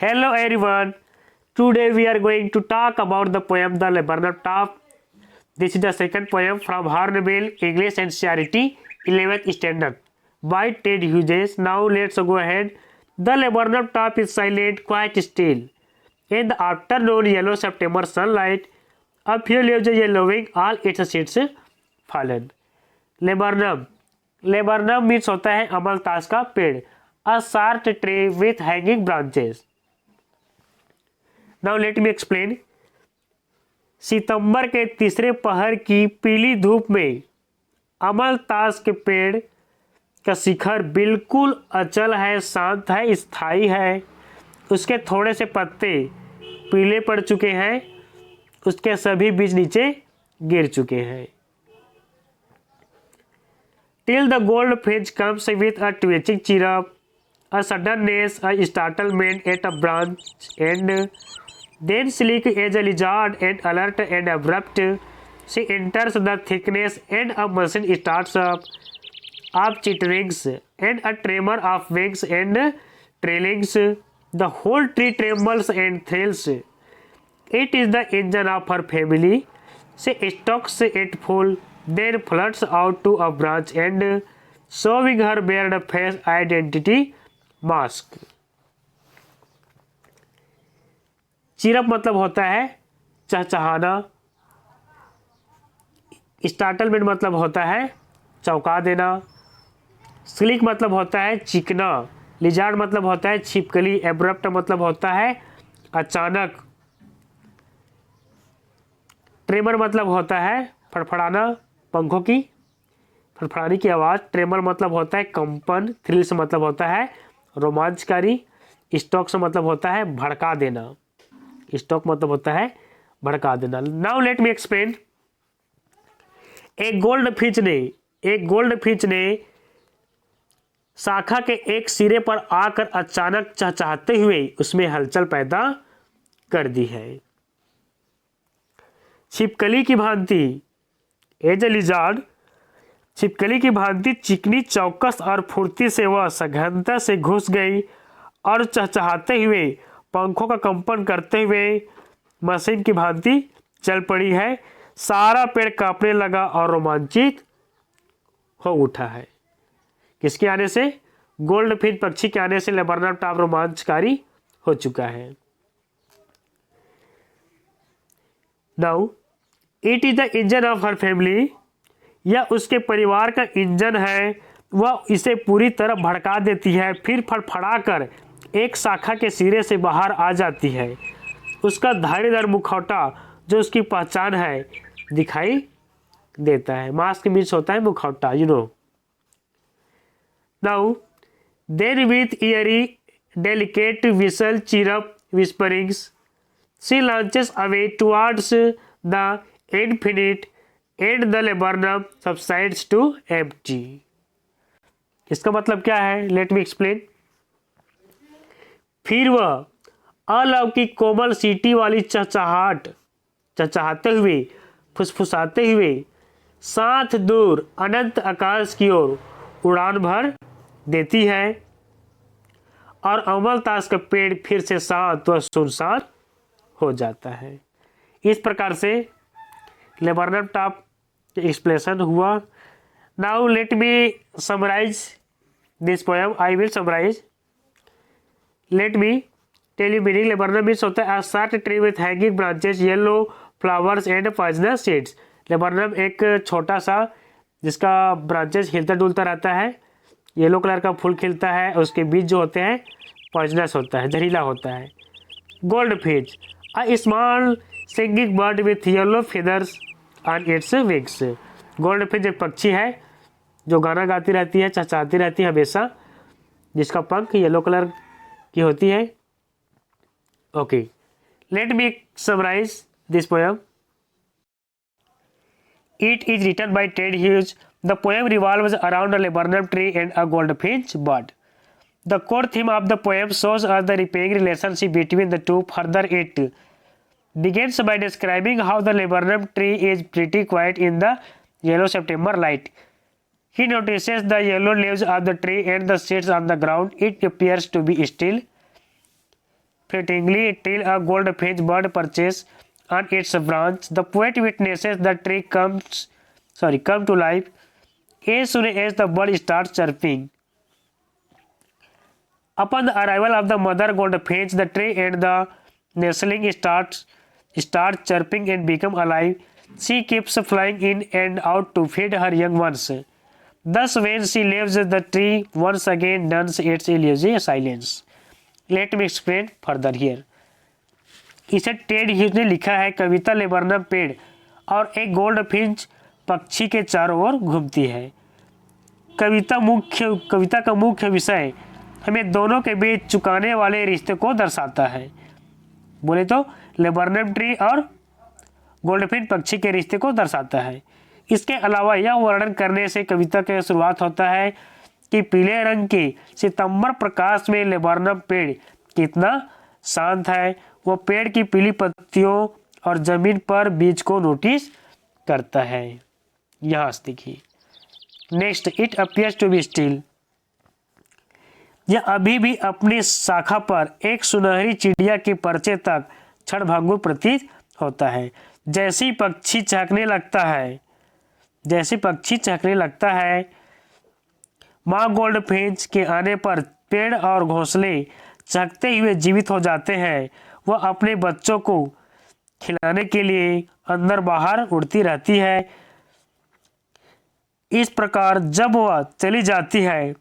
Hello everyone. Today we are going to talk about the poem The Laburnum Top. This is the second poem from Hornbill, English and Charity, 11th Standard by Ted Hughes. Now let's go ahead. The laburnum top is silent, quite still. In the afternoon yellow September sunlight, a few leaves yellowing, all its seeds fallen. Laburnum. Laburnum means होता है अमलतास का पेड़. A short tree with hanging branches. Now let me explain. सितंबर के तीसरे पहर की पीली धूप में अमलतास के पेड़ का शिखर बिल्कुल अचल है, शांत है, स्थायी है. उसके थोड़े से पत्ते पीले पड़ चुके हैं, उसके सभी बीज नीचे गिर चुके हैं. Till the goldfinch comes with a twitching chirp, a suddenness, a startlement at a branch end. Then sleek as a lizard and alert and abrupt, she enters the thickness and a machine starts up of chitterings and a tremor of wings and trailings. The whole tree trembles and thrills. It is the engine of her family. She stalks it full, then flirts out to a branch and showing her bared face identity mask. Chirp मतलब होता है चहचहाना. Startlement मतलब होता है चौंका देना. Slick मतलब होता है चिकना. लिजार्ड मतलब होता है छिपकली. एब्रप्ट मतलब होता है अचानक. ट्रेमर मतलब होता है फड़फड़ाना, पंखों की फड़फड़ाने की आवाज़. ट्रेमर मतलब होता है कंपन. थ्रिल्स मतलब होता है रोमांचकारी. स्टॉक्स मतलब होता है भड़का देना. स्टॉक मतलब होता है भड़का देना. Now let me explain. एक गोल्ड फिच ने शाखा के एक सिरे पर आकर अचानक चहचहाते हुए उसमें हलचल पैदा कर दी है. छिपकली की भांति एज ए लिजार्ड, छिपकली की भांति चिकनी चौकस और फुर्ती से वह सघनता से घुस गई और चहचहाते हुए पंखों का कंपन करते हुए मशीन की भांति चल पड़ी है. सारा पेड़ कांपने लगा और रोमांचित हो उठा है. किसके आने से? गोल्डफिंच पक्षी के आने से लेबर्नम टॉप रोमांचकारी हो चुका है. Now it is the engine of her family. यह उसके परिवार का इंजन है. वह इसे पूरी तरह भड़का देती है, फिर फड़फड़ा कर एक शाखा के सिरे से बाहर आ जाती है. उसका धारीदार मुखौटा जो उसकी पहचान है दिखाई देता है. मास्क मीन्स होता है मुखौटा, you know. Now then with eerie delicate whistle chirp whisperings she launches away towards the infinite and the laburnum subsides to empty. इसका मतलब क्या है? Let me explain. फिर वह अलौकिक कोमल सीटी वाली चहचहाते हुए फुसफुसाते हुए साथ दूर अनंत आकाश की ओर उड़ान भर देती है और अमलतास का पेड़ फिर से शांत व सुनसान हो जाता है. इस प्रकार से लेबर्नम टॉप एक्सप्लेनेशन हुआ. Now let me summarise this poem. I will summarise. Let me tell you meaning. Laburnum means होता है short tree with hanging branches, yellow flowers and poisonous seeds. Laburnum एक छोटा सा जिसका ब्रांचेस हिलता डुलता रहता है, येलो कलर का फूल खिलता है, उसके बीज जो होते हैं पॉइजनस होता है, जहरीला होता है. Gold Finch a small singing bird with yellow feathers on its wings. Gold Finch एक पक्षी है जो गाना गाती रहती है, चहचहाती रहती है हमेशा, जिसका पंख येलो कलर की होती है. Okay, let me summarise this poem. It is written by Ted Hughes. The poem revolves around a laburnum tree and a goldfinch bird. The core theme of the poem shows us the repaying relationship between the two. Further, it begins by describing how the laburnum tree is pretty quiet in the yellow September light. He notices the yellow leaves of the tree and the seeds on the ground. It appears to be still. fleetingly till a goldfinch bird perches on its branch. The poet witnesses the tree come to life as soon as the bird starts chirping. Upon the arrival of the mother goldfinch, the tree and the nestling start chirping and become alive. She keeps flying in and out to feed her young ones. Thus, when she leaves the tree, once again dons its elusive silence. Let me explain further here. इसे Ted Hughes ने लिखा है। कविता laburnum पेड़ और एक goldfinch पक्षी के चारों ओर घूमती है। कविता का मुख्य विषय हमें दोनों के बीच चुकाने वाले रिश्ते को दर्शाता है। बोले तो लेबरनम ट्री और गोल्डफिंच पक्षी के रिश्ते को दर्शाता है। इसके अलावा यह वर्णन करने से कविता की शुरुआत होता है कि पीले रंग के सितंबर प्रकाश में लेबरनम पेड़ कितना शांत है। वो पेड़ की पीली पत्तियों और जमीन पर बीज को नोटिस करता है। यहाँ से देखिए। Next, it appears to be still. यह अभी भी अपनी शाखा पर एक सुनहरी चिड़िया के पर्चे तक क्षणभंगुर प्रतीत होता है। जैसे पक्षी चहकने लगता है, माँ गोल्डफिंच के आने पर पेड़ और घोंसले चहकते हुए जीवित हो जाते हैं। वह अपने बच्चों को खिलाने के लिए अंदर बाहर उड़ती रहती है। इस प्रकार जब वह चली जाती है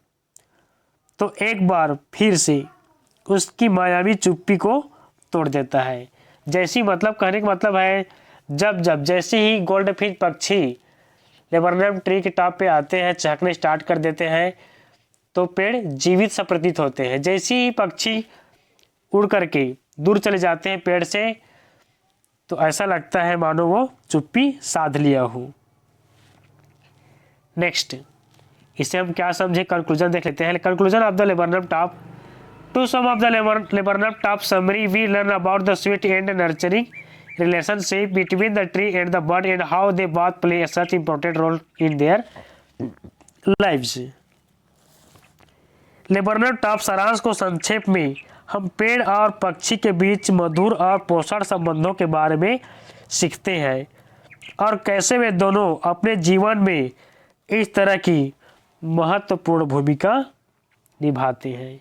तो एक बार फिर से उसकी मायावी चुप्पी को तोड़ देता है। जैसी मतलब कहने का मतलब है जैसे ही गोल्डफिंच पक्षी लेबरनम ट्री के टॉप पे आते हैं, चहकने स्टार्ट कर देते हैं, तो पेड़ जीवित सा प्रतीत होते हैं। जैसे ही पक्षी उड़ करके दूर चले जाते हैं पेड़ से, तो ऐसा लगता है मानो वो चुप्पी साध लिया हो। नेक्स्ट, इसे हम क्या समझे, कंक्लूजन देख लेते हैं। Conclusion of the laburnum top. To sum of the laburnum top summary, we learn about the sweet and nurturing relationship between the tree and the bird and how they both play a such important role in their lives. Laburnum top सारांश को संक्षेप में हम पेड़ और पक्षी के बीच मधुर और पोषण संबंधों के बारे में सीखते हैं और कैसे वे दोनों अपने जीवन में इस तरह की महत्वपूर्ण भूमिका निभाते हैं।